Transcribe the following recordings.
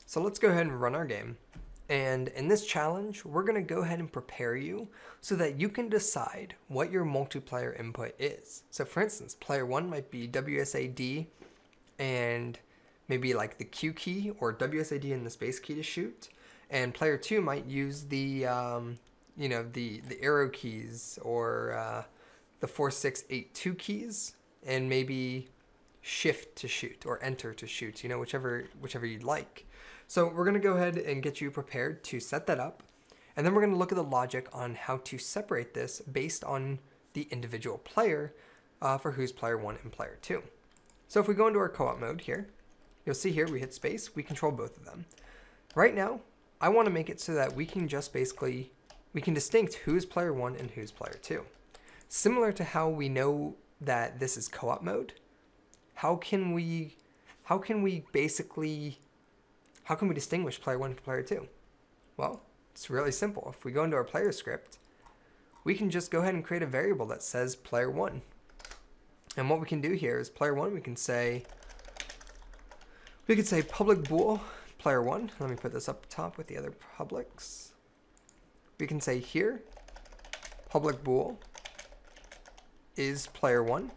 So let's go ahead and run our game. And in this challenge, we're going to go ahead and prepare you so that you can decide what your multiplayer input is. So for instance, player 1 might be WSAD and maybe like the Q key or WSAD and the space key to shoot. And player 2 might use the, the arrow keys or the 4, 6, 8, 2 keys, and maybe shift to shoot or enter to shoot, whichever you'd like. So we're going to go ahead and get you prepared to set that up. And then we're going to look at the logic on how to separate this based on the individual player for who's player 1 and player 2. So if we go into our co-op mode here, you'll see here we hit space, we control both of them. Right now, I want to make it so that we can just we can distinct who's player 1 and who's player 2. Similar to how we know that this is co-op mode, how can we distinguish player 1 from player 2? Well, it's really simple. If we go into our player script, we can just go ahead and create a variable that says player 1. And what we can do here is player 1, we could say public bool player 1. Let me put this up top with the other publics. We can say here public bool is player 1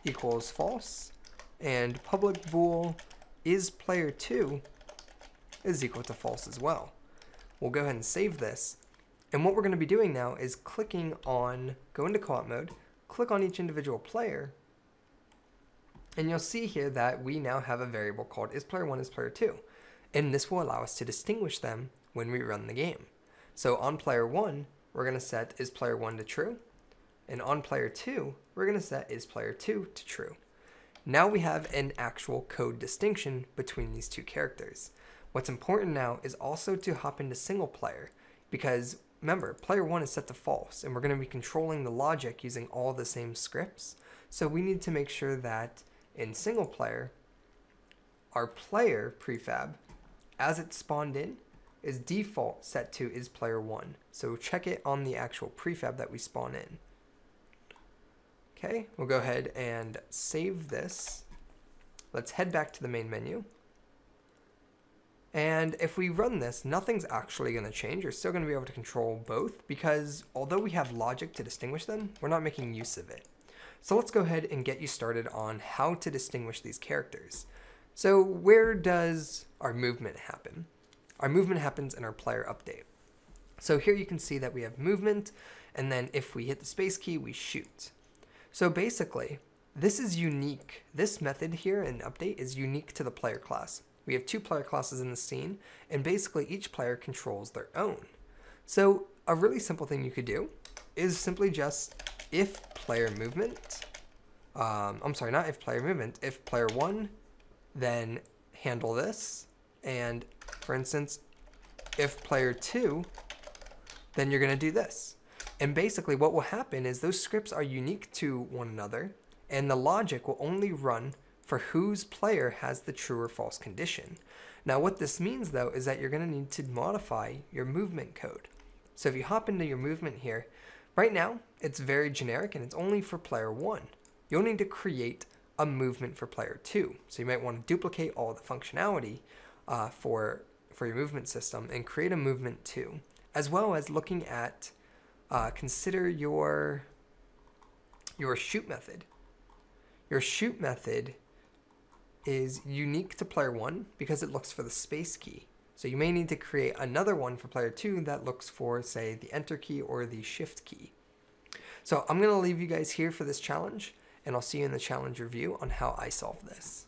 equals false, and public bool is player 2 is equal to false as well. We'll go ahead and save this. And what we're going to be doing now is go into co-op mode, click on each individual player, and you'll see here that we now have a variable called is player 1 is player 2. And this will allow us to distinguish them when we run the game. So on player 1, we're going to set is player 1 to true. And on player 2, we're going to set is player 2 to true. Now we have an actual code distinction between these two characters. What's important now is also to hop into single player, because remember, player 1 is set to false, and we're going to be controlling the logic using all the same scripts. So we need to make sure that in single player, our player prefab, as it's spawned in, is default set to is player 1. So check it on the actual prefab that we spawn in. Okay, we'll go ahead and save this. Let's head back to the main menu. And if we run this, nothing's actually going to change. You're still going to be able to control both, because although we have logic to distinguish them, we're not making use of it. So let's go ahead and get you started on how to distinguish these characters. So where does our movement happen? Our movement happens in our player update. So here you can see that we have movement, and then if we hit the space key, we shoot. So basically, this is unique. This method here in update is unique to the player class. We have 2 player classes in the scene, and basically each player controls their own. So a really simple thing you could do is simply just if player movement, if player 1, then handle this, and for instance, if player 2, then you're going to do this. And basically what will happen is those scripts are unique to one another, and the logic will only run for whose player has the true or false condition. Now what this means though is that you're going to need to modify your movement code. So if you hop into your movement here, right now it's very generic and it's only for player 1. You'll need to create a movement for player 2. So you might want to duplicate all the functionality for your movement system and create a movement 2, as well as looking at consider your shoot method. Your shoot method is unique to player 1 because it looks for the space key. So you may need to create another one for player 2 that looks for, say, the enter key or the shift key. So I'm going to leave you guys here for this challenge, and I'll see you in the challenge review on how I solve this.